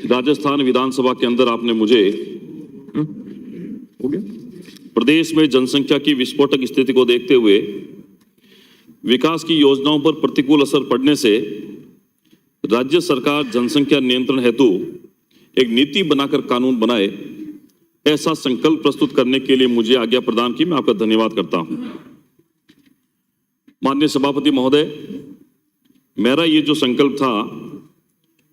राजस्थान विधानसभा के अंदर आपने मुझे हो गया प्रदेश में जनसंख्या की विस्फोटक स्थिति को देखते हुए विकास की योजनाओं पर प्रतिकूल असर पड़ने से राज्य सरकार जनसंख्या नियंत्रण हेतु एक नीति बनाकर कानून बनाए, ऐसा संकल्प प्रस्तुत करने के लिए मुझे आज्ञा प्रदान की। मैं आपका धन्यवाद करता हूं। माननीय सभापति महोदय, मेरा ये जो संकल्प था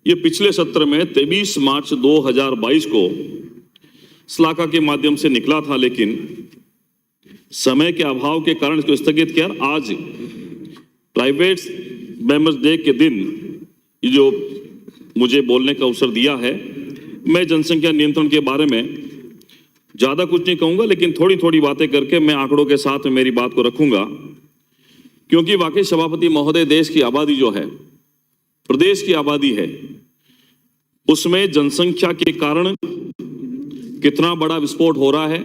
ये पिछले सत्र में 23 मार्च 2022 को श्लाघा के माध्यम से निकला था, लेकिन समय के अभाव के कारण इसको स्थगित किया। आज प्राइवेट मेंबर्स डे के दिन ये जो मुझे बोलने का अवसर दिया है, मैं जनसंख्या नियंत्रण के बारे में ज्यादा कुछ नहीं कहूंगा, लेकिन थोड़ी थोड़ी बातें करके मैं आंकड़ों के साथ मेरी बात को रखूंगा, क्योंकि वाकई सभापति महोदय देश की आबादी जो है, प्रदेश की आबादी है, उसमें जनसंख्या के कारण कितना बड़ा विस्फोट हो रहा है,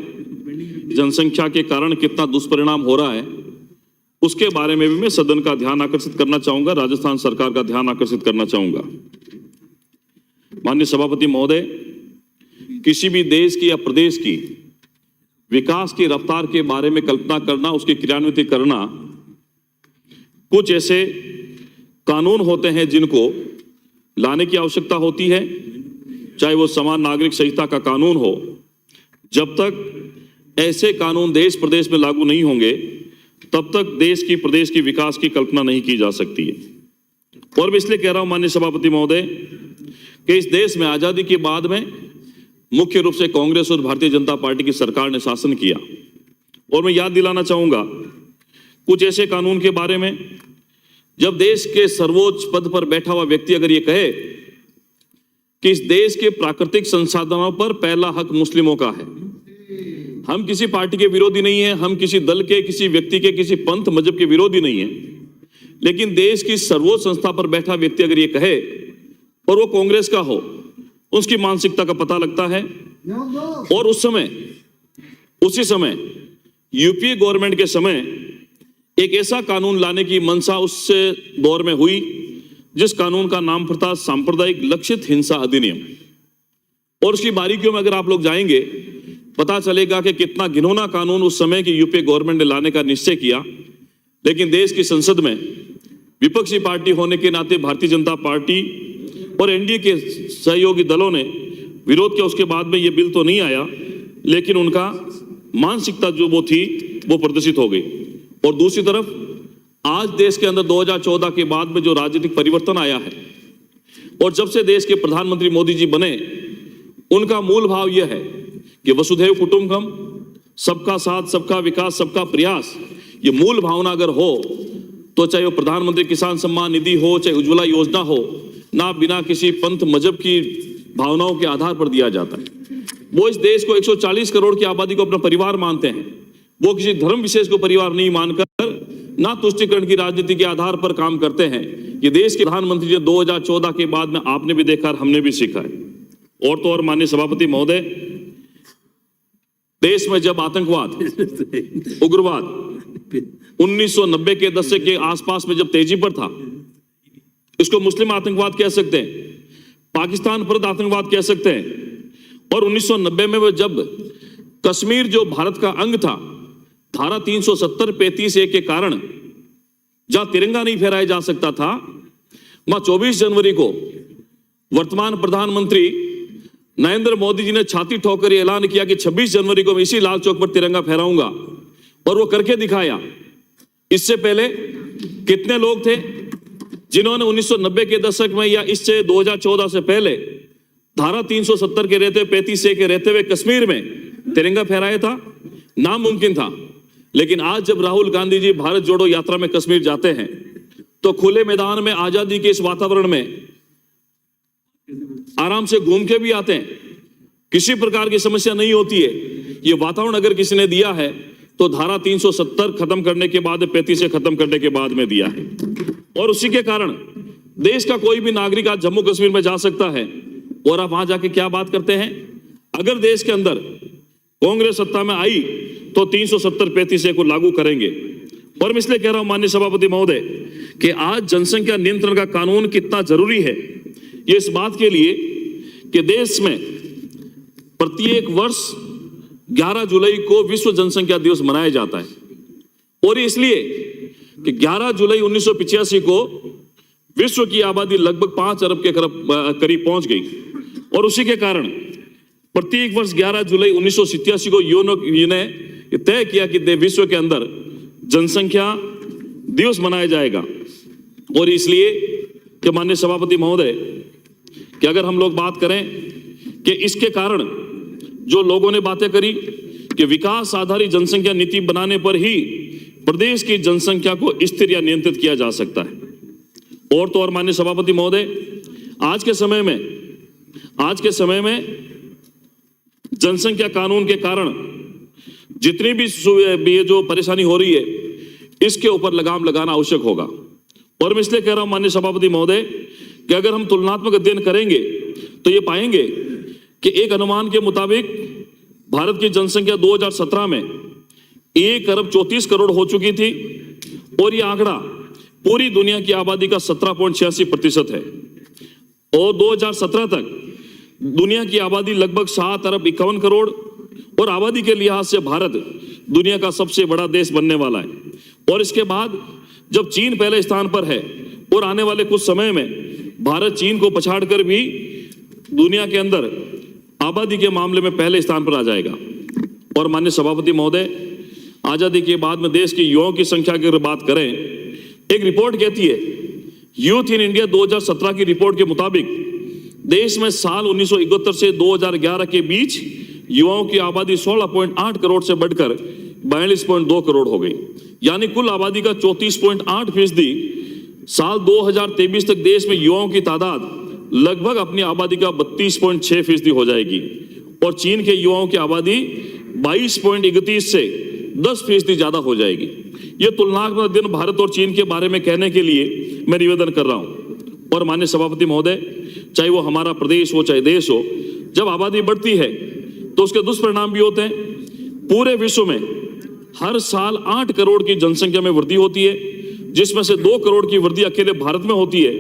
जनसंख्या के कारण कितना दुष्परिणाम हो रहा है, उसके बारे में भी मैं सदन का ध्यान आकर्षित करना चाहूंगा, राजस्थान सरकार का ध्यान आकर्षित करना चाहूंगा। माननीय सभापति महोदय, किसी भी देश की या प्रदेश की विकास की रफ्तार के बारे में कल्पना करना, उसकी क्रियान्वित करना, कुछ ऐसे कानून होते हैं जिनको लाने की आवश्यकता होती है, चाहे वो समान नागरिक संहिता का कानून हो। जब तक ऐसे कानून देश प्रदेश में लागू नहीं होंगे, तब तक देश की प्रदेश की विकास की कल्पना नहीं की जा सकती है। और मैं इसलिए कह रहा हूं माननीय सभापति महोदय कि इस देश में आजादी के बाद में मुख्य रूप से कांग्रेस और भारतीय जनता पार्टी की सरकार ने शासन किया, और मैं याद दिलाना चाहूंगा कुछ ऐसे कानून के बारे में, जब देश के सर्वोच्च पद पर बैठा हुआ व्यक्ति अगर ये कहे कि इस देश के प्राकृतिक संसाधनों पर पहला हक मुस्लिमों का है। हम किसी पार्टी के विरोधी नहीं है, हम किसी दल के, किसी व्यक्ति के, किसी पंथ मजहब के विरोधी नहीं है, लेकिन देश की सर्वोच्च संस्था पर बैठा व्यक्ति अगर ये कहे और वो कांग्रेस का हो, उसकी मानसिकता का पता लगता है। और उसी समय यूपीए गवर्नमेंट के समय एक ऐसा कानून लाने की मंशा उस दौर में हुई जिस कानून का नाम था सांप्रदायिक लक्षित हिंसा अधिनियम। और उसकी बारीकियों में अगर आप लोग जाएंगे, पता चलेगा कि कितना घिनौना कानून उस समय की यूपीए गवर्नमेंट ने लाने का निश्चय किया, लेकिन देश की संसद में विपक्षी पार्टी होने के नाते भारतीय जनता पार्टी और एनडीए के सहयोगी दलों ने विरोध किया। उसके बाद में ये बिल तो नहीं आया, लेकिन उनका मानसिकता जो वो थी वो प्रदर्शित हो गई। और दूसरी तरफ आज देश के अंदर 2014 के बाद में जो राजनीतिक परिवर्तन आया है, और जब से देश के प्रधानमंत्री मोदी जी बने, उनका मूल भाव यह है कि वसुधैव कुटुंबकम, सबका साथ, सबका विकास, सबका प्रयास, ये मूल भावना अगर हो तो चाहे वो प्रधानमंत्री किसान सम्मान निधि हो, चाहे उज्ज्वला योजना हो, ना बिना किसी पंथ मजहब की भावनाओं के आधार पर दिया जाता है। वो इस देश को 140 करोड़ की आबादी को अपना परिवार मानते हैं, वो किसी धर्म विशेष को परिवार नहीं मानकर ना तुष्टीकरण की राजनीति के आधार पर काम करते हैं। ये देश के प्रधानमंत्री जी 2014 के बाद में आपने भी देखा, हमने भी सीखा है। और तो और माननीय सभापति महोदय, देश में जब आतंकवाद, उग्रवाद 1990 के दशक के आसपास में जब तेजी पर था, इसको मुस्लिम आतंकवाद कह सकते हैं, पाकिस्तान पर आतंकवाद कह सकते हैं। और 1990 में जब कश्मीर जो भारत का अंग था, धारा 370 35 के कारण जहां तिरंगा नहीं फहराया जा सकता था, वहां 24 जनवरी को वर्तमान प्रधानमंत्री नरेंद्र मोदी जी ने छाती ठोकर ऐलान किया कि 26 जनवरी को मैं इसी लाल चौक पर तिरंगा फहराऊंगा, और वो करके दिखाया। इससे पहले कितने लोग थे जिन्होंने 1990 के दशक में या इससे 2014 से पहले धारा 370 के रहते 35 के रहते हुए कश्मीर में तिरंगा फहराया था? नामुमकिन था। लेकिन आज जब राहुल गांधी जी भारत जोड़ो यात्रा में कश्मीर जाते हैं, तो खुले मैदान में आजादी के इस वातावरण में आराम से घूम के भी आते हैं, किसी प्रकार की समस्या नहीं होती है। ये वातावरण अगर किसी ने दिया है तो धारा 370 खत्म करने के बाद, 35 से खत्म करने के बाद में दिया है। और उसी के कारण देश का कोई भी नागरिक आज जम्मू कश्मीर में जा सकता है, और आप वहां जाके क्या बात करते हैं? अगर देश के अंदर कांग्रेस सत्ता में आई तो 370-35 को लागू करेंगे। और मैं इसलिए कह रहा हूं माननीय सभापति महोदय कि आज जनसंख्या नियंत्रण का कानून कितना जरूरी है, ये इस बात के लिए कि देश में प्रत्येक वर्ष 11 जुलाई को विश्व जनसंख्या दिवस मनाया जाता है, और इसलिए कि 11 जुलाई 1985 को विश्व की आबादी लगभग 5 अरब के करीब पहुंच गई, और उसी के कारण प्रत्येक वर्ष 11 जुलाई 1987 को यूएन ने तय किया कि विश्व के अंदर जनसंख्या दिवस मनाया जाएगा। और इसलिए कि माननीय सभापति महोदय, कि अगर हम लोग बात करें कि इसके कारण जो लोगों ने बातें करी कि विकास आधारित जनसंख्या नीति बनाने पर ही प्रदेश की जनसंख्या को स्थिर या नियंत्रित किया जा सकता है, और तो और माननीय सभापति महोदय, आज के समय में जनसंख्या कानून के कारण जितनी भी ये जो परेशानी हो रही है, इसके ऊपर लगाम लगाना आवश्यक होगा। और मैं इसलिए कह रहा हूं माननीय सभापति महोदय कि अगर हम तुलनात्मक अध्ययन करेंगे तो ये पाएंगे कि एक अनुमान के मुताबिक भारत की जनसंख्या 2017 में 1 अरब 34 करोड़ हो चुकी थी, और ये आंकड़ा पूरी दुनिया की आबादी का 17.86% है, और 2017 तक दुनिया की आबादी लगभग 7 अरब 51 करोड़, और आबादी के लिहाज से भारत दुनिया का सबसे बड़ा देश बनने वाला है। और इसके बाद जब चीन पहले स्थान पर है, और आने वाले कुछ समय में भारत चीन को पछाड़कर भी दुनिया के अंदर आबादी के मामले में पहले स्थान पर आ जाएगा। और माननीय सभापति महोदय, आजादी के बाद में देश के युवाओं की संख्या की अगर बात करें, एक रिपोर्ट कहती है, यूथ इन इंडिया 2017 की रिपोर्ट के मुताबिक देश में साल 1971 से 2011 के बीच युवाओं की आबादी 16.8 करोड़ से बढ़कर 42.2 करोड़ हो गई, यानी कुल आबादी का 34.8%। साल 2023 तक देश में युवाओं की तादाद लगभग अपनी आबादी का 32.6% हो जाएगी, और चीन के युवाओं की आबादी 22.31 से 10% ज्यादा हो जाएगी। ये तुलनात्मक अध्ययन भारत और चीन के बारे में कहने के लिए मैं निवेदन कर रहा हूं। और माननीय सभापति महोदय, चाहे वो हमारा प्रदेश हो चाहे देश हो, जब आबादी बढ़ती है तो उसके दुष्परिणाम भी होते हैं। पूरे विश्व में हर साल 8 करोड़ की जनसंख्या में वृद्धि होती है, जिसमें से 2 करोड़ की वृद्धि अकेले भारत में होती है,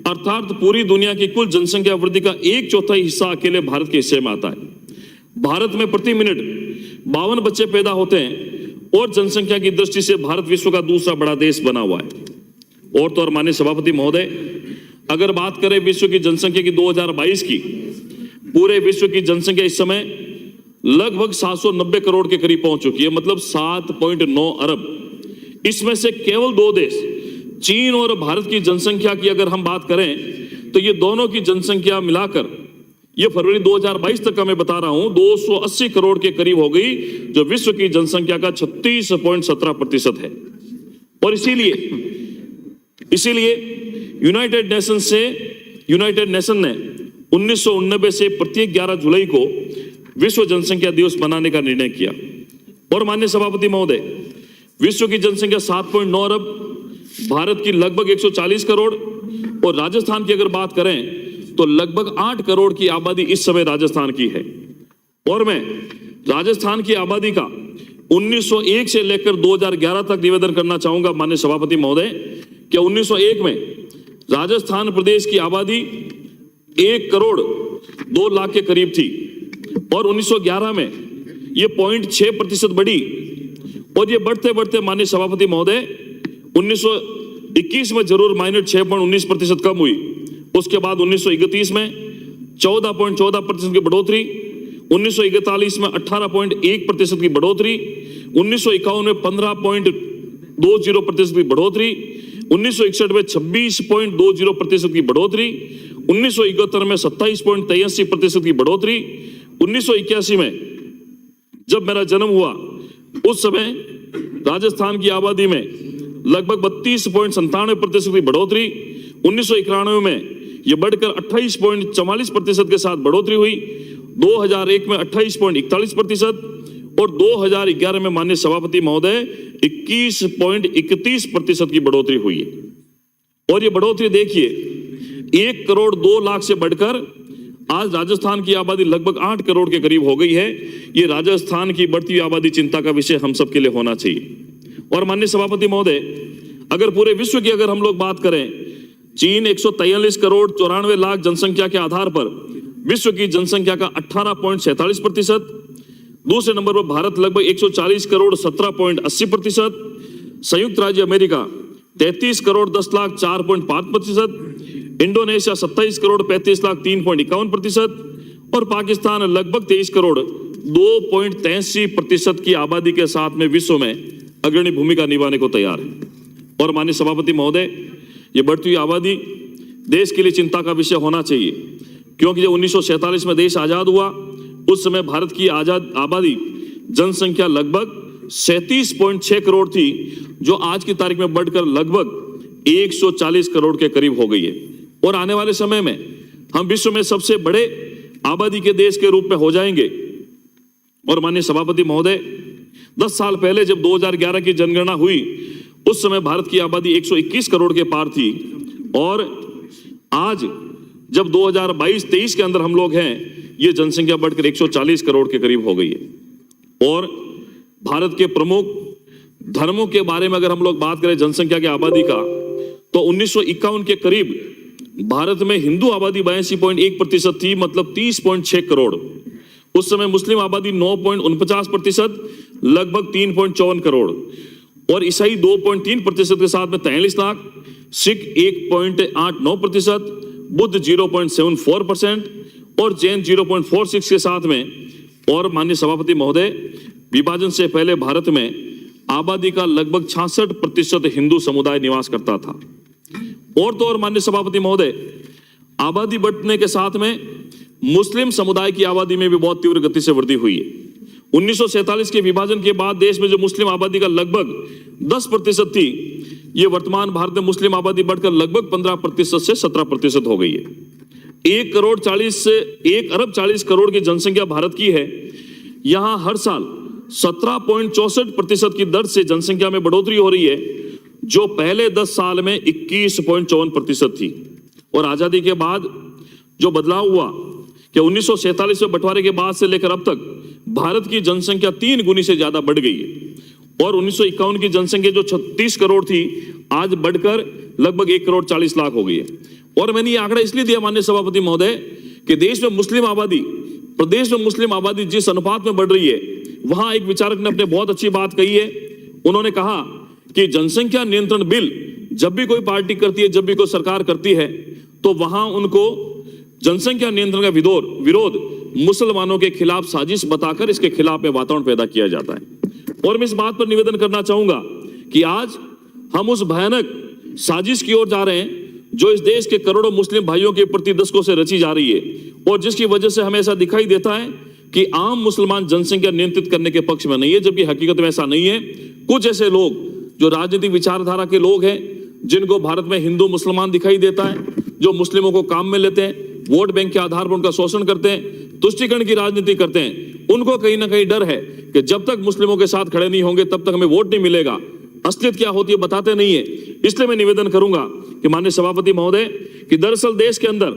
अर्थात पूरी दुनिया की कुल जनसंख्या वृद्धि का 1/4 हिस्सा अकेले भारत के हिस्से में आता है। भारत में प्रति मिनट 52 बच्चे पैदा होते हैं, और जनसंख्या की दृष्टि से भारत विश्व का दूसरा बड़ा देश बना हुआ है। और तो और माननीय सभापति महोदय, अगर बात करें विश्व की जनसंख्या की 2022 की, पूरे विश्व की जनसंख्या इस समय लगभग 790 करोड़ के करीब पहुंच चुकी है, मतलब 7.9 अरब। इसमें से केवल 2 देश, चीन और भारत की जनसंख्या की अगर हम बात करें तो ये दोनों की जनसंख्या मिलाकर, ये फरवरी 2022 तक का मैं बता रहा हूं, 280 करोड़ के करीब हो गई, जो विश्व की जनसंख्या का 36.17% है। और इसीलिए यूनाइटेड नेशन ने 1989 से प्रत्येक 11 जुलाई को विश्व जनसंख्या दिवस मनाने का निर्णय किया। और माननीय सभापति महोदय, विश्व की जनसंख्या 7.9 अरब, भारत की लगभग 140 करोड़, और राजस्थान की अगर बात करें तो लगभग 8 करोड़ की आबादी इस समय राजस्थान की है। और मैं राजस्थान की आबादी का 1901 से लेकर 2011 तक निवेदन करना चाहूंगा माननीय सभापति महोदय, कि 1901 में राजस्थान प्रदेश की आबादी 1 करोड़ 2 लाख के करीब थी, और 1911 में ये 0.6% बढ़ी, और ये बढ़ते बढ़ते माननीय सभापति महोदय 1921 में जरूर -6.19% कम हुई। उसके बाद 1931 में 14.14% की बढ़ोतरी, 1941 में 18.1% की बढ़ोतरी, 1951 में 15.20% की बढ़ोतरी, 1961 में 26.20% की बढ़ोतरी, 1971 में 27.83% की बढ़ोतरी, 1981 में जब मेरा जन्म हुआ उस समय राजस्थान की आबादी में लगभग 32.97% की बढ़ोतरी, 1991 में यह बढ़कर 28.44% के साथ बढ़ोतरी हुई, 2001 में 28.41%, और 2011 में माननीय सभापति महोदय 21.31% की बढ़ोतरी हुई है। और ये बढ़ोतरी देखिए 1 करोड़ 2 लाख से बढ़कर आज राजस्थान की आबादी लगभग 8 करोड़ के करीब हो गई है। ये राजस्थान की बढ़ती हुई आबादी चिंता का विषय हम सबके लिए होना चाहिए। और माननीय सभापति महोदय, अगर पूरे विश्व की अगर हम लोग बात करें, चीन 143 करोड़ 94 लाख जनसंख्या के आधार पर विश्व की जनसंख्या का 18.47%। दूसरे नंबर पर भारत लगभग 140 करोड़ 17.80%। संयुक्त राज्य अमेरिका 33 करोड़ 10 लाख 4.5%। इंडोनेशिया 27 करोड़ 35 लाख 3.51%। और पाकिस्तान लगभग 23 करोड़ 2.83% की आबादी के साथ में विश्व में अग्रणी भूमिका निभाने को तैयार है। और माननीय सभापति महोदय, ये बढ़ती हुई आबादी देश के लिए चिंता का विषय होना चाहिए, क्योंकि जब 1947 में देश आजाद हुआ उस समय भारत की आजाद आबादी जनसंख्या लगभग 37.6 करोड़ थी, जो आज की तारीख में बढ़कर लगभग 140 करोड़ के करीब हो गई है। और आने वाले समय में हम विश्व में सबसे बड़े आबादी के देश के रूप में हो जाएंगे। और माननीय सभापति महोदय, 10 साल पहले जब 2011 की जनगणना हुई उस समय भारत की आबादी 121 करोड़ के पार थी, और आज जब 2022-23 के अंदर हम लोग हैं, ये जनसंख्या बढ़कर 140 करोड़ के करीब हो गई है। और भारत के प्रमुख धर्मों के बारे में अगर हम लोग बात करें जनसंख्या की आबादी का, तो 1951 के करीब भारत में हिंदू आबादी 82.1% थी, मतलब 30.6 करोड़। उस समय मुस्लिम आबादी 9.49%, लगभग 3.54 करोड़। और ईसाई 2.3% के साथ में 43 लाख, सिख 1.89%, बुद्ध 0.74% और जैन 0.46 के साथ में। और माननीय सभापति महोदय, विभाजन से पहले भारत में आबादी का लगभग 66% हिंदू समुदाय निवास करता था। और तो और माननीय सभापति महोदय, आबादी बढ़ने के साथ में मुस्लिम समुदाय की आबादी में भी बहुत तीव्र गति से वृद्धि हुई है। 1947 के विभाजन के बाद देश में जो मुस्लिम आबादी का लगभग 10% थी, ये वर्तमान भारत में मुस्लिम आबादी बढ़कर लगभग 15% से 17% हो गई है। 1 अरब 40 करोड़ की जनसंख्या भारत की है। यहां हर साल 17.64% की दर से जनसंख्या में बढ़ोतरी हो रही है, जो पहले 10 साल में 21.54% थी। और आजादी के बाद जो बदलाव हुआ कि 1947 में बंटवारे के बाद से लेकर अब तक भारत की जनसंख्या 3 गुनी से ज्यादा बढ़ गई है। और 1951 की जनसंख्या जो 36 करोड़ थी, आज बढ़कर लगभग 1 करोड़ 40 लाख हो गई है। और मैंने ये आंकड़ा इसलिए दिया माननीय सभापति महोदय कि प्रदेश में मुस्लिम आबादी जिस अनुपात में बढ़ रही है, वहां एक विचारक ने अपने बहुत अच्छी बात कही है। उन्होंने कहा कि जनसंख्या नियंत्रण बिल जब भी कोई पार्टी करती है, जब भी कोई सरकार करती है, तो वहां उनको जनसंख्या नियंत्रण का विरोध मुसलमानों के खिलाफ साजिश बताकर इसके खिलाफ में वातावरण पैदा किया जाता है। और मैं इस बात पर निवेदन करना चाहूंगा कि आज हम उस भयानक साजिश की ओर जा रहे हैं जो इस देश के करोड़ों मुस्लिम भाइयों के प्रति दशकों से रची जा रही है, और जिसकी वजह से हमें ऐसा दिखाई देता है कि आम मुसलमान जनसंख्या नियंत्रित करने के पक्ष में नहीं है, जबकि हकीकत में ऐसा नहीं है। कुछ ऐसे लोग जो राजनीतिक विचारधारा के लोग हैं, जिनको भारत में हिंदू मुसलमान दिखाई देता है, जो मुस्लिमों को काम में लेते हैं, वोट बैंक के आधार पर उनका शोषण करते हैं, तुष्टीकरण की राजनीति करते हैं, उनको कहीं ना कहीं डर है कि जब तक मुस्लिमों के साथ खड़े नहीं होंगे तब तक हमें वोट नहीं मिलेगा। असलियत क्या होती है बताते नहीं है। इसलिए मैं निवेदन करूंगा कि माननीय सभापति महोदय कि दरअसल देश के अंदर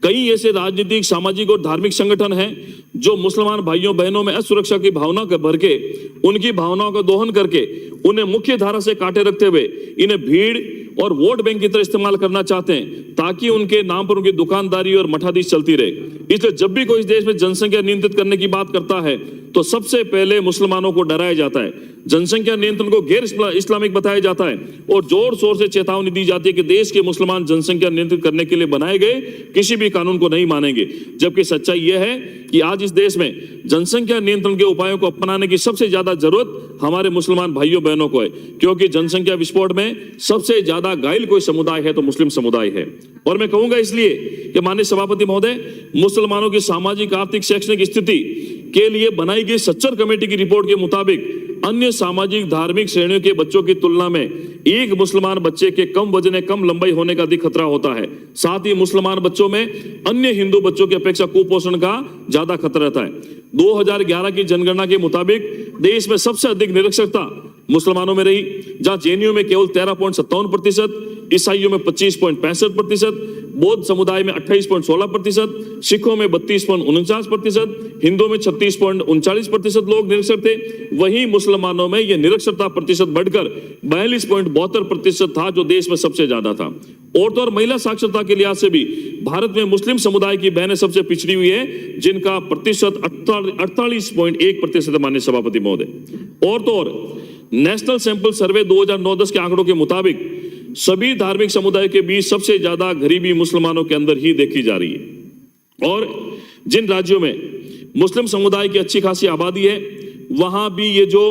कई ऐसे राजनीतिक, सामाजिक और धार्मिक संगठन हैं जो मुसलमान भाइयों बहनों में असुरक्षा की भावना को भर के, उनकी भावनाओं का दोहन करके, उन्हें मुख्य धारा से काटे रखते हुए इन्हें भीड़ और वोट बैंक की तरह इस्तेमाल करना चाहते हैं, ताकि उनके नाम पर उनकी दुकानदारी और मठाधीश चलती रहे। इसलिए जब भी कोई इस देश में जनसंख्या नियंत्रित करने की बात करता है तो सबसे पहले मुसलमानों को डराया जाता है, जनसंख्या नियंत्रण को गैर इस्लामिक बताया जाता है, और जोर शोर से चेतावनी दी जाती है कि देश के मुसलमान जनसंख्या नियंत्रित करने के लिए बनाए गए किसी भी कानून को नहीं मानेंगे। जबकि सच्चाई यह है कि आज इस देश में जनसंख्या नियंत्रण के उपायों को अपनाने की सबसे ज्यादा जरूरत हमारे मुसलमान भाइयों बहनों को है, क्योंकि जनसंख्या विस्फोट में सबसे ज्यादा घायल कोई समुदाय है तो मुस्लिम समुदाय है। और मैं कहूंगा इसलिए कि माननीय सभापति महोदय, मुसलमानों की सामाजिक, आर्थिक, शैक्षणिक स्थिति के लिए बनाई गई सच्चर कमेटी की रिपोर्ट के मुताबिक अन्य सामाजिक धार्मिक श्रेणियों के बच्चों की तुलना में एक मुसलमान बच्चे के कम वजन, कम लंबाई होने का अधिक खतरा होता है। साथ ही मुसलमान बच्चों में अन्य हिंदू बच्चों की अपेक्षा कुपोषण का ज्यादा खतरा रहता है। 2011 की जनगणना के मुताबिक देश में सबसे अधिक निरक्षरता मुसलमानों में रही, जहां जेएनयू में केवल 13.57%, ईसाइयों में 25.65%, बौद्ध समुदाय में 28.16%, सिखों में 32.49%, हिंदुओं में 36.39% लोग निरक्षर थे। वहीं मुसलमानों में यह निरक्षरता प्रतिशत बढ़कर 42.72% था, जो देश में सबसे ज्यादा था। औरतों और महिला साक्षरता के लिहाज से भी भारत में मुस्लिम समुदाय की बहनें सबसे पिछड़ी हुई है, जिनका प्रतिशत 48.1% है। माननीय सभापति महोदय, और नेशनल सैंपल सर्वे 2009-10 के आंकड़ों के मुताबिक सभी धार्मिक समुदाय के बीच सबसे ज्यादा गरीबी मुसलमानों के अंदर ही देखी जा रही है। और जिन राज्यों में मुस्लिम समुदाय की अच्छी खासी आबादी है, वहां भी ये जो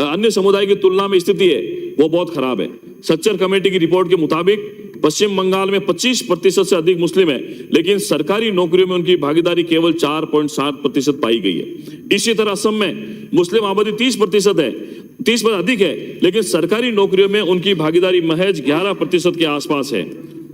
अन्य समुदाय की तुलना में स्थिति है वो बहुत खराब है। सच्चर कमेटी की रिपोर्ट के मुताबिक पश्चिम बंगाल में 25% से अधिक मुस्लिम है, लेकिन सरकारी नौकरियों में उनकी भागीदारी केवल 4.7% पाई गई है। इसी तरह असम में मुस्लिम आबादी 30% है, 30% अधिक है, लेकिन सरकारी नौकरियों में उनकी भागीदारी महज 11% के आसपास है।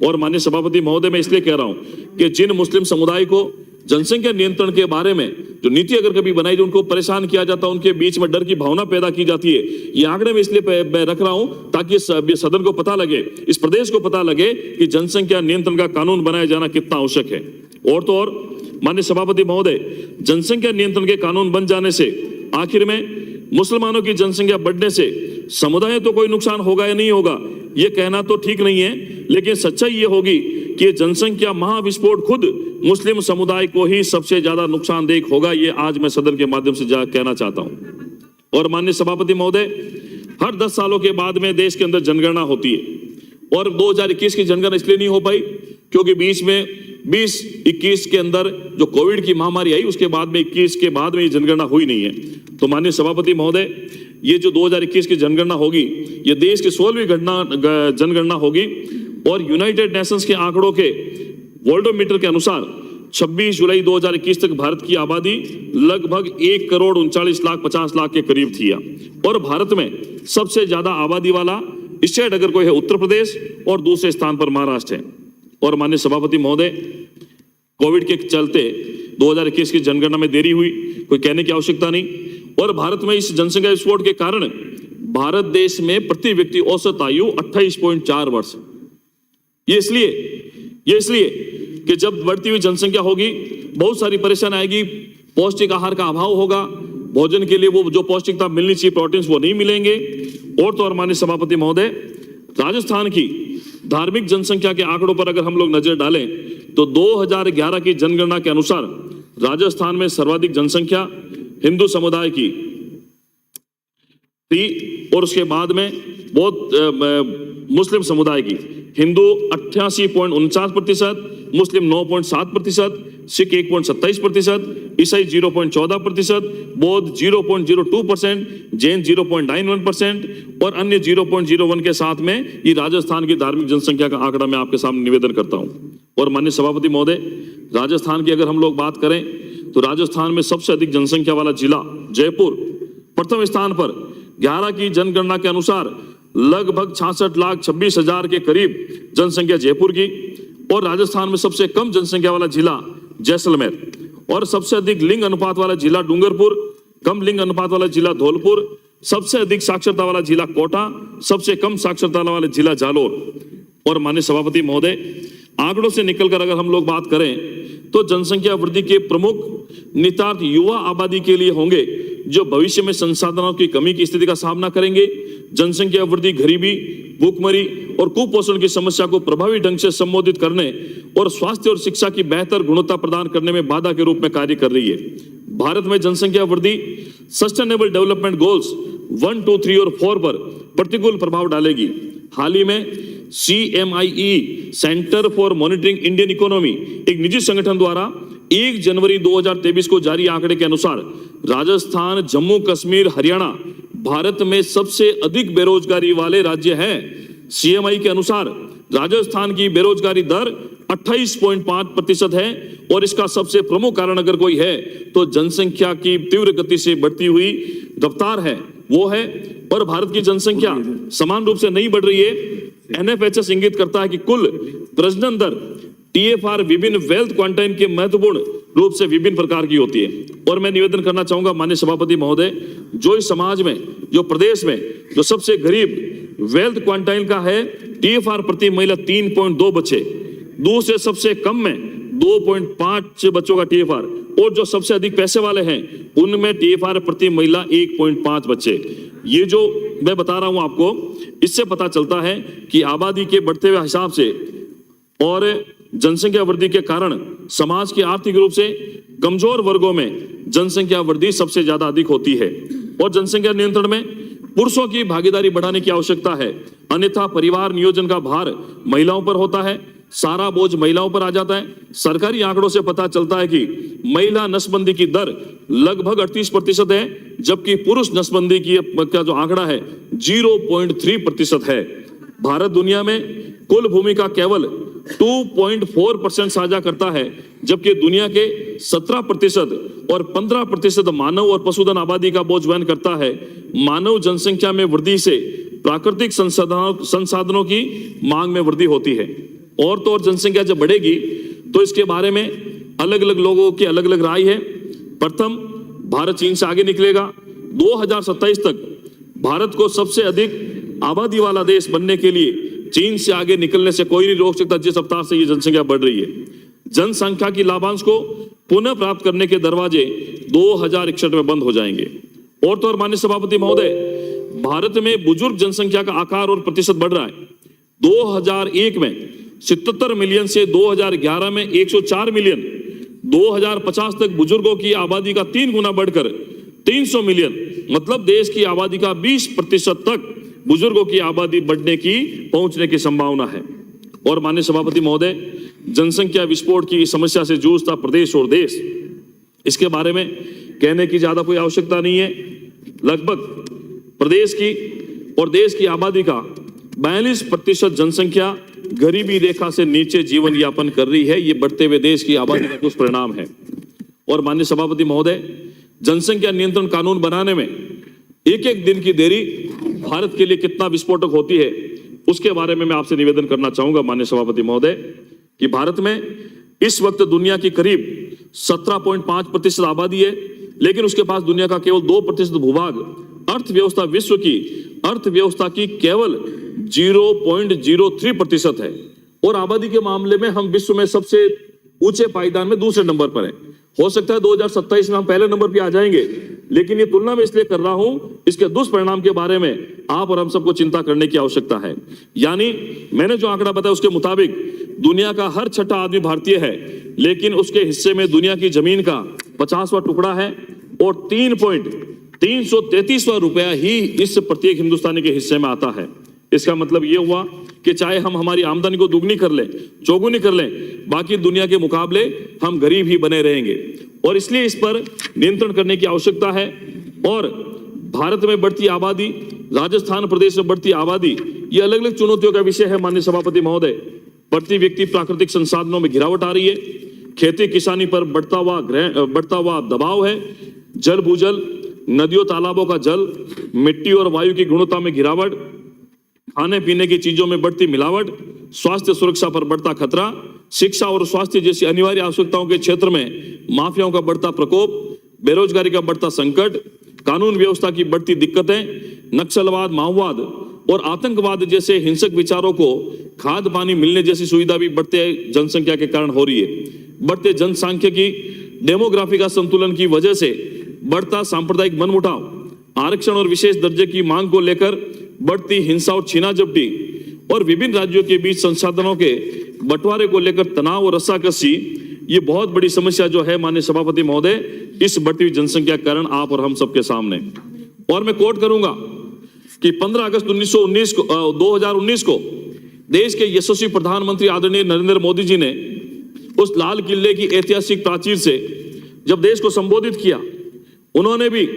और माननीय सभापति महोदय, मैं इसलिए कह रहा हूं कि जिन मुस्लिम समुदाय को जनसंख्या नियंत्रण के बारे में जो नीति अगर कभी बनाई, जो उनको परेशान किया जाता है, उनके बीच में डर की भावना पैदा की जाती है, ये आंकड़े में इसलिए मैं रख रहा हूं ताकि सदन को पता लगे, इस प्रदेश को पता लगे कि जनसंख्या नियंत्रण का कानून बनाया जाना कितना आवश्यक है। और तो और माननीय सभापति महोदय, जनसंख्या नियंत्रण के कानून बन जाने से आखिर में मुसलमानों की जनसंख्या बढ़ने से समुदाय तो कोई नुकसान होगा या नहीं होगा, ये कहना तो ठीक नहीं है, लेकिन सच्चाई ये होगी कि जनसंख्या महाविस्फोट खुद मुस्लिम समुदाय को ही सबसे ज्यादा नुकसानदेह होगा। ये आज मैं सदन के माध्यम से कहना चाहता हूं। और माननीय सभापति महोदय, हर 10 सालों के बाद में देश के अंदर जनगणना होती है, और 2021 की जनगणना इसलिए नहीं हो पाई क्योंकि बीच में 2021 के अंदर जो कोविड की महामारी आई, उसके बाद में 21 के बाद में ये जनगणना हुई नहीं है। तो माननीय सभापति महोदय, ये जो 2021 की जनगणना होगी, ये देश की 16वीं जनगणना होगी, और यूनाइटेड नेशंस के आंकड़ों के वर्ल्डोमीटर के अनुसार 26 जुलाई 2021 तक भारत की आबादी लगभग 1,39,50,00,000 के करीब थी। और भारत में सबसे ज्यादा आबादी वाला स्टेट अगर कोई है उत्तर प्रदेश, और दूसरे स्थान पर महाराष्ट्र है। और माननीय सभापति महोदय, कोविड के चलते 2021 की जनगणना में देरी हुई, कोई कहने की आवश्यकता नहीं। और भारत में इस जनसंख्या विस्फोट के कारण भारत देश में प्रति व्यक्ति औसत आयु 28.4 वर्ष। ये इसलिए कि जब बढ़ती हुई जनसंख्या होगी, बहुत सारी परेशानी आएगी, पौष्टिक आहार का अभाव होगा, भोजन के लिए वो जो पौष्टिकता मिलनी चाहिए, प्रोटीन्स, वो नहीं मिलेंगे। और तो और माननीय सभापति महोदय, राजस्थान की धार्मिक जनसंख्या के आंकड़ों पर अगर हम लोग नजर डालें तो 2011 की जनगणना के अनुसार राजस्थान में सर्वाधिक जनसंख्या हिंदू समुदाय की थी, और उसके बाद में बहुत मुस्लिम समुदाय की। हिंदू 88.49%, मुस्लिम 9.7%, सिख 1.27%, ईसाई 0.14%, बौद्ध 0.02%, जैन 0.91% और अन्य 0.01 के साथ में ये राजस्थान की धार्मिक जनसंख्या का आंकड़ा मैं आपके सामने निवेदन करता हूं। और माननीय सभापति महोदय, राजस्थान की अगर हम लोग बात करें तो राजस्थान में सबसे अधिक जनसंख्या वाला जिला जयपुर प्रथम स्थान पर 11 की जनगणना के अनुसार लगभग 66,26,000 के करीब जनसंख्या जयपुर की। और राजस्थान में सबसे कम जनसंख्या वाला जिला जैसलमेर, और सबसे अधिक लिंग अनुपात वाला जिला डूंगरपुर, कम लिंग अनुपात वाला जिला धौलपुर, सबसे अधिक साक्षरता वाला जिला कोटा, सबसे कम साक्षरता वाला जिला जालोर। और माननीय सभापति महोदय, आंकड़ों से निकलकर अगर हम लोग बात करें तो जनसंख्या वृद्धि के प्रमुख निहितार्थ युवा आबादी के लिए होंगे, जो भविष्य में संसाधनों की कमी की स्थिति का सामना करेंगे। जनसंख्या वृद्धि गरीबी, भूखमरी और कुपोषण की समस्या को प्रभावी ढंग से संबोधित करने और स्वास्थ्य और शिक्षा की बेहतर गुणवत्ता प्रदान करने में बाधा के रूप में कार्य कर रही है। भारत में जनसंख्या वृद्धि सस्टेनेबल डेवलपमेंट गोल्स 1, 2, 3 और 4 पर प्रतिकूल प्रभाव डालेगी। हाल ही में CMIE centre for monitoring Indian economy, एक निजी संगठन द्वारा 1 जनवरी 2023 को जारी आंकड़े के अनुसार राजस्थान, जम्मू कश्मीर, हरियाणा भारत में सबसे अधिक बेरोजगारी वाले राज्य हैं। CMI के अनुसार राजस्थान की बेरोजगारी दर 28.5% है, और इसका सबसे प्रमुख कारण अगर कोई है तो जनसंख्या की तीव्र गति से बढ़ती हुई रफ्तार है, वो है। और भारत की जनसंख्या समान रूप से नहीं बढ़ रही है। NFHS इंगित करता है कि कुल प्रजनन दर TFR विभिन्न वेल्थ क्वांटाइन के महत्वपूर्ण रूप से विभिन्न प्रकार की होती है। और मैं निवेदन करना चाहूंगा माननीय सभापति महोदय, जो इस समाज में, जो प्रदेश में जो सबसे गरीब वेल्थ क्वांटाइन का है, TFR प्रति महिला 3.2 बच्चे, दूसरे सबसे कम में 2.5 बच्चों का टीएफआर, और जो सबसे अधिक पैसे वाले हैं उनमें टीएफआर प्रति महिला 1.5 बच्चे। ये जो मैं बता रहा हूं आपको, इससे पता चलता है कि आबादी के बढ़ते हुए हिसाब से और जनसंख्या वृद्धि के कारण समाज के आर्थिक रूप से कमजोर वर्गों में जनसंख्या वृद्धि सबसे ज्यादा अधिक होती है। और जनसंख्या नियंत्रण में पुरुषों की भागीदारी बढ़ाने की आवश्यकता है, अन्यथा परिवार नियोजन का भार महिलाओं पर होता है, सारा बोझ महिलाओं पर आ जाता है। सरकारी आंकड़ों से पता चलता है कि महिला नसबंदी की दर लगभग 38% है, जबकि पुरुष नसबंदी का जो आंकड़ा है 0.3% है। भारत दुनिया में कुल भूमि का केवल 2.4% साझा करता है, जबकि दुनिया के 17% और 15% मानव और पशुधन आबादी का बोझ वहन करता है। मानव जनसंख्या में वृद्धि से प्राकृतिक संसाधनों की मांग में वृद्धि होती है। और तो और जनसंख्या जब बढ़ेगी तो इसके बारे में अलग अलग लोगों की अलग अलग राय है। प्रथम, भारत चीन से आगे निकलेगा। 2027 तक भारत को सबसे अधिक आबादी वाला देश बनने के लिए चीन से आगे निकलने से कोई नहीं रोक सकता, जिस रफ्तार से ये जनसंख्या बढ़ रही है। जनसंख्या की लाभांश को पुनः प्राप्त करने के दरवाजे 2061 में बंद हो जाएंगे। और तो और माननीय सभापति महोदय, भारत में बुजुर्ग जनसंख्या का आकार और प्रतिशत बढ़ रहा है। 2001 में 77 मिलियन से 2011 में 104 मिलियन, 2050 तक बुजुर्गों की आबादी का 3 गुना बढ़कर 300 मिलियन, मतलब देश की आबादी का 20% तक बुजुर्गों की आबादी बढ़ने की पहुंचने की संभावना है। और माननीय सभापति महोदय, जनसंख्या विस्फोट की समस्या से जूझता प्रदेश और देश, इसके बारे में कहने की ज्यादा कोई आवश्यकता नहीं है। लगभग प्रदेश की और देश की आबादी का 42% जनसंख्या गरीबी रेखा से नीचे जीवन यापन कर रही है। ये बढ़ते हुए देश की आबादी का दुष्परिणाम है। और माननीय सभापति महोदय, जनसंख्या नियंत्रण कानून बनाने में एक एक दिन की देरी भारत के लिए कितना विस्फोटक होती है, उसके बारे में मैं आपसे निवेदन करना चाहूंगा माननीय सभापति महोदय, कि भारत में इस वक्त दुनिया की करीब 17.5% आबादी है, लेकिन उसके पास दुनिया का केवल 2% भूभाग। अर्थव्यवस्था विश्व की अर्थव्यवस्था की केवल 0.03% है, और आबादी के मामले में हम विश्व में सबसे ऊंचे पायदान में दूसरे नंबर पर हैं। हो सकता है 2027 में हम पहले नंबर पे आ जाएंगे, लेकिन ये तुलना में इसलिए कर रहा हूं, इसके दुष्परिणाम के बारे में आप और हम सबको चिंता करने की आवश्यकता है। यानी मैंने जो आंकड़ा बताया उसके मुताबिक दुनिया का हर छठा आदमी भारतीय है, लेकिन उसके हिस्से में दुनिया की जमीन का 50वां टुकड़ा है और 3.333 रुपया ही इस प्रत्येक हिंदुस्तानी के हिस्से में आता है। इसका मतलब यह हुआ कि चाहे हम हमारी आमदनी को दुगनी कर लें, चौगुनी कर लें, बाकी दुनिया के मुकाबले हम गरीब ही बने रहेंगे। और इसलिए इस पर नियंत्रण करने की आवश्यकता है। और भारत में बढ़ती आबादी, राजस्थान प्रदेश में बढ़ती आबादी, ये अलग अलग चुनौतियों का विषय है माननीय सभापति महोदय। प्रति व्यक्ति प्राकृतिक संसाधनों में गिरावट आ रही है, खेती किसानी पर बढ़ता हुआ दबाव है, जल भूजल, नदियों तालाबों का जल, मिट्टी और वायु की गुणवत्ता में गिरावट, खाने पीने की चीजों में बढ़ती मिलावट, स्वास्थ्य सुरक्षा पर बढ़ता खतरा, शिक्षा और स्वास्थ्य जैसी अनिवार्य आवश्यकताओं के क्षेत्र में माफियाओं का बढ़ता प्रकोप, बेरोजगारी का बढ़ता संकट, कानून व्यवस्था की बढ़ती दिक्कतें, नक्सलवाद, माओवाद और आतंकवाद जैसे हिंसक विचारों को खाद्य पानी मिलने जैसी सुविधा भी बढ़ते जनसंख्या के कारण हो रही है। बढ़ते जनसांख्यिकी, डेमोग्राफी का संतुलन की वजह से बढ़ता सांप्रदायिक मनमुटाव, आरक्षण और विशेष दर्जे की मांग को लेकर बढ़ती हिंसा और छीना-झपटी और विभिन्न राज्यों के बीच संसाधनों के बंटवारे को लेकर तनाव और रस्साकसी, ये बहुत बड़ी समस्या जो है माननीय सभापति महोदय, इस बढ़ती हुई जनसंख्या के कारण आप और हम सबके सामने। और मैं कोट करूंगा कि 15 अगस्त 2019 को देश के यशस्वी प्रधानमंत्री आदरणीय नरेंद्र मोदी जी ने उस लाल किले की ऐतिहासिक प्राचीर से जब देश को संबोधित किया, उन्होंने भी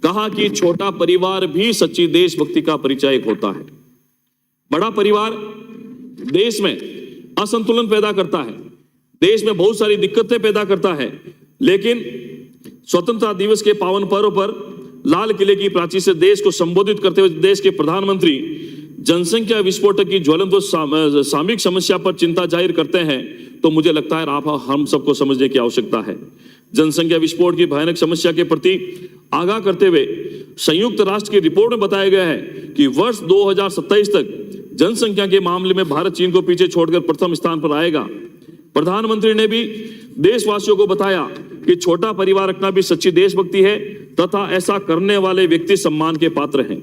कहा कि छोटा परिवार भी सच्ची देशभक्ति का परिचायक होता है। बड़ा परिवार देश में असंतुलन पैदा करता है, देश में बहुत सारी दिक्कतें पैदा करता है, लेकिन स्वतंत्रता दिवस के पावन पर्व पर लाल किले की प्राचीर से देश को संबोधित करते हुए देश के प्रधानमंत्री जनसंख्या विस्फोटक की ज्वलंत सामयिक समस्या पर चिंता जाहिर करते हैं, तो मुझे लगता है आप हम सबको समझने की आवश्यकता है। जनसंख्या विस्फोट की भयानक समस्या के प्रति आगाह करते हुए संयुक्त राष्ट्र की रिपोर्ट में बताया गया है कि वर्ष 2027 तक जनसंख्या के मामले में भारत चीन को पीछे छोड़कर प्रथम स्थान पर आएगा। प्रधानमंत्री ने भी देशवासियों को बताया कि छोटा परिवार रखना भी सच्ची देशभक्ति है तथा ऐसा करने वाले व्यक्ति सम्मान के पात्र हैं।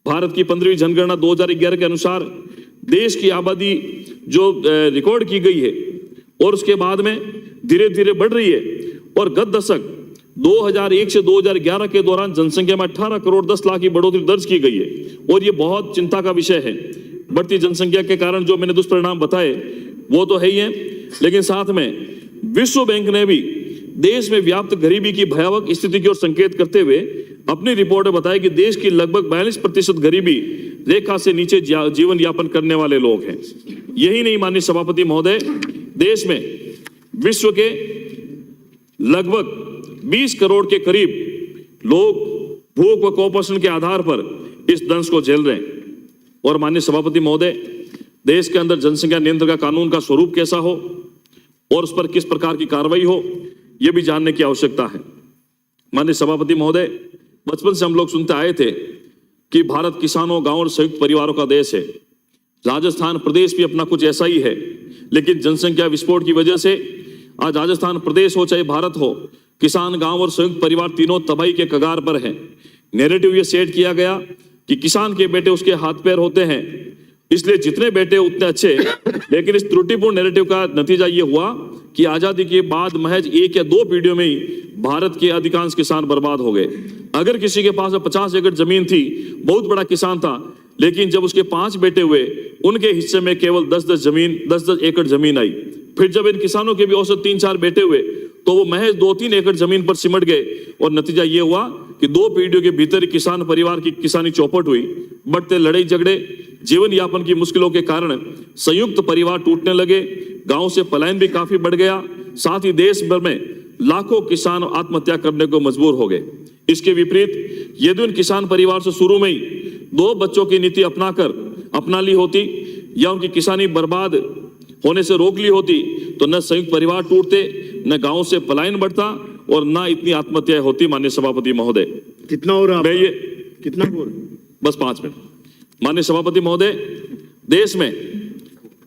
भारत की 15वीं जनगणना 2011 के अनुसार देश की आबादी जो रिकॉर्ड की गई है और उसके बाद में धीरे धीरे बढ़ रही है और गत दशक 2001 से 2011 के दौरान जनसंख्या में 18 करोड़ 10 लाख की बढ़ोतरी दर्ज की गई है और ये बहुत चिंता का विषय है। बढ़ती जनसंख्या के कारण जो मैंने दुष्परिणाम बताए वो तो है ही है, लेकिन साथ में विश्व बैंक ने भी देश में व्याप्त गरीबी की भयावह स्थिति की ओर संकेत करते हुए अपनी रिपोर्ट में बताया कि देश की लगभग 42% गरीबी रेखा से नीचे जीवन यापन करने वाले लोग हैं। यही नहीं माननीय सभापति महोदय, देश में विश्व के लगभग 20 करोड़ के करीब लोग भूख व कुपोषण के आधार पर इस दंश को झेल रहे हैं। और माननीय सभापति महोदय, देश के अंदर जनसंख्या नियंत्रण का कानून का स्वरूप कैसा हो और उस पर किस प्रकार की कार्रवाई हो, यह भी जानने की आवश्यकता है। माननीय सभापति महोदय, बचपन से हम लोग सुनते आए थे कि भारत किसानों, गांव और संयुक्त परिवारों का देश है। राजस्थान प्रदेश भी अपना कुछ ऐसा ही है, लेकिन जनसंख्या विस्फोट की वजह से आज राजस्थान प्रदेश हो चाहे भारत हो, किसान, गांव और संयुक्त परिवार तीनों तबाही के कगार पर हैं। नैरेटिव ये सेट किया गया कि किसान के बेटे उसके हाथ पैर होते हैं, इसलिए जितने बेटे उतने अच्छे। लेकिन इस त्रुटिपूर्ण नैरेटिव का नतीजा ये हुआ कि आजादी के बाद महज 1 या 2 पीढ़ियों में ही भारत के अधिकांश किसान बर्बाद हो गए। अगर किसी के पास 50 एकड़ जमीन थी, बहुत बड़ा किसान था, लेकिन जब उसके 5 बेटे हुए, उनके हिस्से में केवल 10-10 एकड़ जमीन आई। फिर जब इन किसानों के भी औसत 3-4 बेटे हुए तो वो महज 2-3 एकड़ जमीन पर सिमट गए और नतीजा ये हुआ कि 2 पीढ़ियों के भीतर ही किसान परिवार की किसानी चौपट हुई। बढ़ते लड़ाई झगड़े, जीवन यापन की मुश्किलों के कारण संयुक्त परिवार टूटने लगे, गांव से पलायन भी काफी बढ़ गया। साथ ही देश भर में लाखों किसान आत्महत्या करने को मजबूर हो गए। इसके विपरीत यदि उन किसान परिवार से शुरू में ही 2 बच्चों की नीति अपना ली होती या उनकी किसानी बर्बाद होने से रोक ली होती तो न संयुक्त परिवार टूटते, न गांव से पलायन बढ़ता और न इतनी आत्महत्याएं होती। माननीय सभापति महोदय, कितना हो रहा है? कितना हो रहा? बस 5 मिनट। माननीय सभापति महोदय, देश में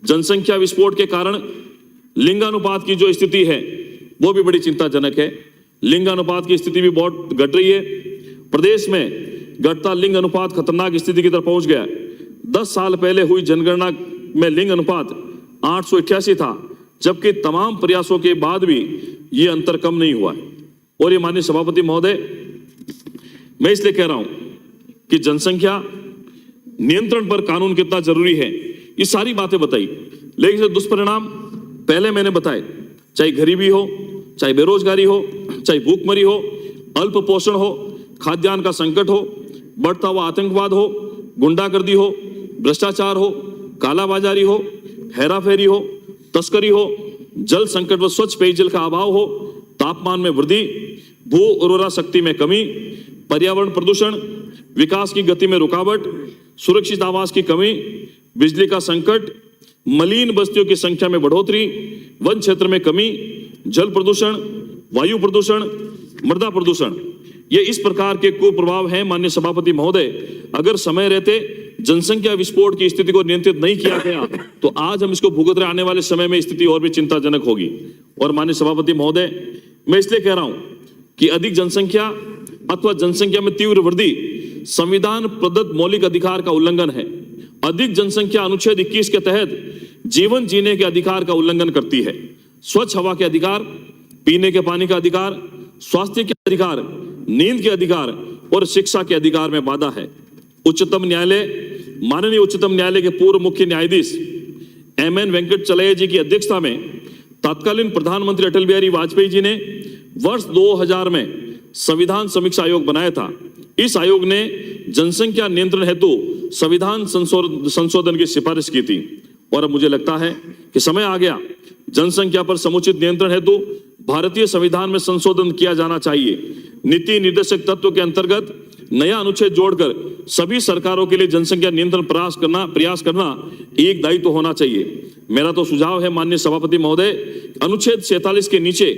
जनसंख्या विस्फोट के कारण लिंगानुपात की जो स्थिति है वो भी बड़ी चिंताजनक है। लिंगानुपात की स्थिति भी बहुत घट रही है। प्रदेश में घटता लिंग अनुपात खतरनाक स्थिति की तरफ पहुंच गया। 10 साल पहले हुई जनगणना में लिंग अनुपात 888 था, जबकि तमाम प्रयासों के बाद भी ये अंतर कम नहीं हुआ है। और ये माननीय सभापति महोदय, मैं इसलिए कह रहा हूं कि जनसंख्या नियंत्रण पर कानून कितना जरूरी है, ये सारी बातें बताई, लेकिन दुष्परिणाम पहले मैंने बताए, चाहे गरीबी हो, चाहे बेरोजगारी हो, चाहे भूखमरी हो, अल्प पोषण हो, खाद्यान्न का संकट हो, बढ़ता हुआ आतंकवाद हो, गुंडागर्दी हो, भ्रष्टाचार हो, कालाबाजारी हो, हेराफेरी हो, तस्करी हो, जल संकट व स्वच्छ पेयजल का अभाव हो, तापमान में वृद्धि, भू उर्वरा शक्ति में कमी, पर्यावरण प्रदूषण, विकास की गति में रुकावट, सुरक्षित आवास की कमी, बिजली का संकट, मलिन बस्तियों की संख्या में बढ़ोतरी, वन क्षेत्र में कमी, जल प्रदूषण, वायु प्रदूषण, मृदा प्रदूषण, ये इस प्रकार के कुप्रभाव हैं। माननीय सभापति महोदय, अगर समय रहते जनसंख्या विस्फोट की स्थिति को नियंत्रित नहीं किया गया तो आज हम इसको भुगत रहे, आने वाले समय में स्थिति और भी चिंताजनक होगी। और माननीय सभापति महोदय, मैं इसलिए कह रहा हूं कि अधिक जनसंख्या अथवा जनसंख्या में तीव्र वृद्धि संविधान प्रदत्त मौलिक अधिकार का उल्लंघन है। अधिक जनसंख्या अनुच्छेद 21 के तहत जीवन जीने के अधिकार का उल्लंघन करती है। स्वच्छ हवा के अधिकार, पीने के पानी का अधिकार, स्वास्थ्य के अधिकार, नींद के अधिकार और शिक्षा के अधिकार में बाधा है। उच्चतम न्यायालय, माननीय उच्चतम न्यायालय के पूर्व मुख्य न्यायाधीश MN वेंकटचलैया जी की अध्यक्षता में तत्कालीन प्रधानमंत्री अटल बिहारी वाजपेयी जी ने वर्ष 2000 में संविधान समीक्षा आयोग बनाया था। इस आयोग ने जनसंख्या नियंत्रण हेतु संविधान संशोधन की सिफारिश की थी और अब मुझे लगता है कि समय आ गया, जनसंख्या पर समुचित नियंत्रण हेतु भारतीय संविधान में संशोधन किया जाना चाहिए। नीति निर्देशक तत्व के अंतर्गत नया अनुच्छेद जोड़कर सभी सरकारों के लिए जनसंख्या नियंत्रण प्रयास करना एक दायित्व होना चाहिए। मेरा तो सुझाव है माननीय सभापति महोदय, अनुच्छेद 47 के नीचे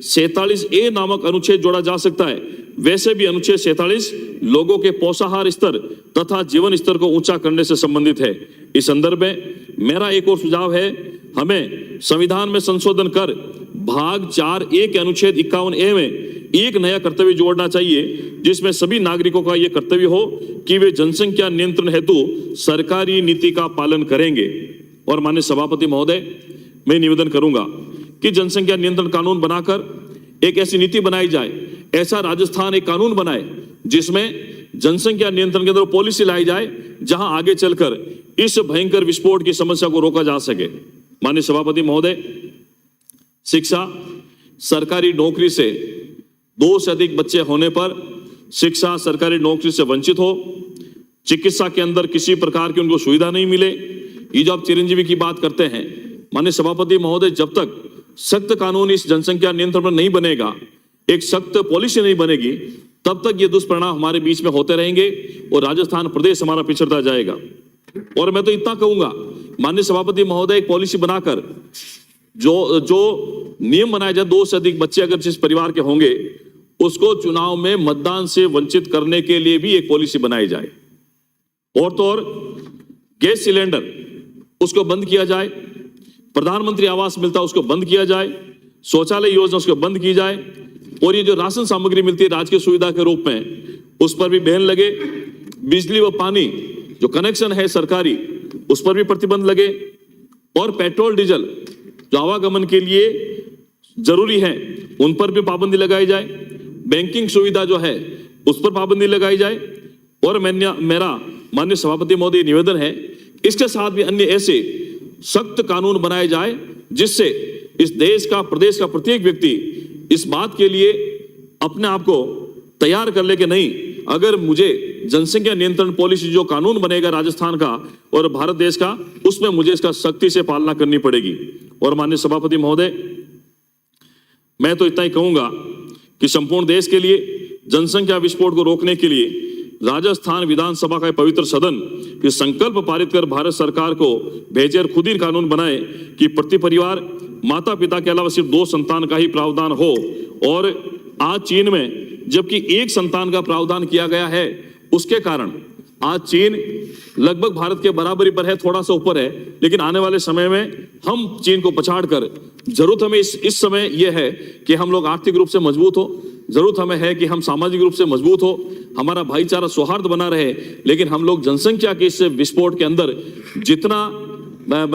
47A नामक अनुच्छेद जोड़ा जा सकता है, वैसे भी अनुच्छेद 47 लोगों के पोषाहार स्तर तथा जीवन स्तर को ऊंचा करने से संबंधित है। इस संदर्भ में मेरा एक और सुझाव है, हमें संविधान में संशोधन कर भाग 4(a) के अनुच्छेद 51(a) में एक नया कर्तव्य जोड़ना चाहिए, जिसमें सभी नागरिकों का यह कर्तव्य हो कि वे जनसंख्या नियंत्रण हेतु सरकारी नीति का पालन करेंगे। और माननीय सभापति महोदय, मैं निवेदन करूंगा कि जनसंख्या नियंत्रण कानून बनाकर एक ऐसी नीति बनाई जाए, ऐसा राजस्थान एक कानून बनाए जिसमें जनसंख्या नियंत्रण के अंदर पॉलिसी लाई जाए, जहां आगे चलकर इस भयंकर विस्फोट की समस्या को रोका जा सके। माननीय सभापति महोदय, शिक्षा, सरकारी नौकरी से 2 से अधिक बच्चे होने पर शिक्षा, सरकारी नौकरी से वंचित हो, चिकित्सा के अंदर किसी प्रकार की उनको सुविधा नहीं मिले, ये जो आप चिरंजीवी की बात करते हैं, माननीय सभापति महोदय, जब तक सख्त कानून इस जनसंख्या नियंत्रण पर नहीं बनेगा, एक सख्त पॉलिसी नहीं बनेगी, तब तक ये दुष्परिणाम हमारे बीच में होते रहेंगे और राजस्थान प्रदेश हमारा पिछड़ता जाएगा। और मैं तो इतना कहूंगा, माननीय सभापति महोदय, एक पॉलिसी बनाकर जो नियम बनाया जाए, 2 से अधिक बच्चे अगर जिस परिवार के होंगे उसको चुनाव में मतदान से वंचित करने के लिए भी एक पॉलिसी बनाई जाए। और तो और गैस सिलेंडर उसको बंद किया जाए, प्रधानमंत्री आवास मिलता है उसको बंद किया जाए, शौचालय योजना उसको बंद की जाए, और ये जो राशन सामग्री मिलती है राजकीय सुविधा के रूप में उस पर भी बैन लगे, बिजली व पानी जो कनेक्शन है सरकारी उस पर भी प्रतिबंध लगे, और पेट्रोल डीजल जो आवागमन के लिए जरूरी है उन पर भी पाबंदी लगाई जाए, बैंकिंग सुविधा जो है उस पर पाबंदी लगाई जाए। और मेरा माननीय सभापति महोदय निवेदन है, इसके साथ भी अन्य ऐसे सख्त कानून बनाए जाए जिससे इस देश का, प्रदेश का प्रत्येक व्यक्ति इस बात के लिए अपने आप को तैयार कर ले कि नहीं, अगर मुझे जनसंख्या नियंत्रण पॉलिसी जो कानून बनेगा राजस्थान का और भारत देश का, उसमें मुझे इसका सख्ती से पालना करनी पड़ेगी। और माननीय सभापति महोदय, मैं तो इतना ही कहूंगा कि संपूर्ण देश के लिए जनसंख्या विस्फोट को रोकने के लिए राजस्थान विधानसभा का पवित्र सदन ये संकल्प पारित कर भारत सरकार को भेजे और खुद ही कानून बनाए कि प्रति परिवार माता पिता के अलावा सिर्फ 2 संतान का ही प्रावधान हो। और आज चीन में जबकि 1 संतान का प्रावधान किया गया है, उसके कारण आज चीन लगभग भारत के बराबरी पर है, थोड़ा सा ऊपर है, लेकिन आने वाले समय में हम चीन को पछाड़ कर, जरूरत हमें इस समय यह है कि हम लोग आर्थिक रूप से मजबूत हो, जरूरत हमें है कि हम सामाजिक रूप से मजबूत हो, हमारा भाईचारा सौहार्द बना रहे, लेकिन हम लोग जनसंख्या के इस विस्फोट के अंदर जितना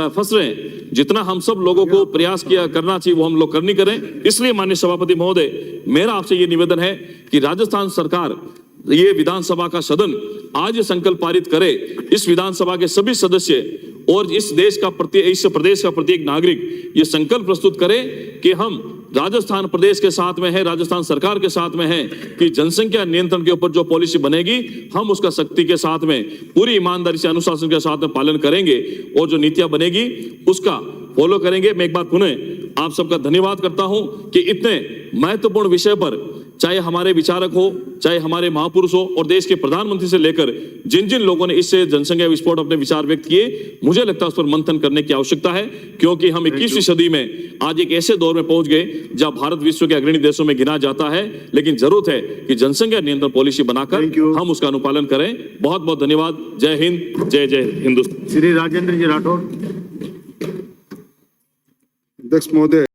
फंस रहे हैं, जितना हम सब लोगों को प्रयास करना चाहिए वो हम लोग करनी करें। इसलिए माननीय सभापति महोदय, मेरा आपसे ये निवेदन है कि राजस्थान सरकार ये विधानसभा का सदन आज ये संकल्प पारित करे, इस विधानसभा के सभी सदस्य और इस प्रदेश का प्रत्येक नागरिक ये संकल्प प्रस्तुत करे कि हम राजस्थान प्रदेश के साथ में है, राजस्थान सरकार के साथ में है कि जनसंख्या नियंत्रण के ऊपर जो पॉलिसी बनेगी हम उसका सख्ती के साथ में, पूरी ईमानदारी से, अनुशासन के साथ में पालन करेंगे और जो नीतियां बनेगी उसका फॉलो करेंगे। मैं एक बार पुनः आप सबका धन्यवाद करता हूं कि इतने महत्वपूर्ण विषय पर, चाहे हमारे विचारक हो, चाहे हमारे महापुरुष हो और देश के प्रधानमंत्री से लेकर जिन जिन लोगों ने इससे जनसंख्या विस्फोट अपने विचार व्यक्त किए, मुझे लगता है उस पर मंथन करने की आवश्यकता है, क्योंकि हम 21वीं सदी में आज एक ऐसे दौर में पहुंच गए जहां भारत विश्व के अग्रणी देशों में गिना जाता है, लेकिन जरूरत है कि जनसंख्या नियंत्रण पॉलिसी बनाकर हम उसका अनुपालन करें। बहुत बहुत धन्यवाद। जय हिंद, जय जय हिंदुस्तान। श्री राजेंद्र जी राठौर। अध्यक्ष महोदय।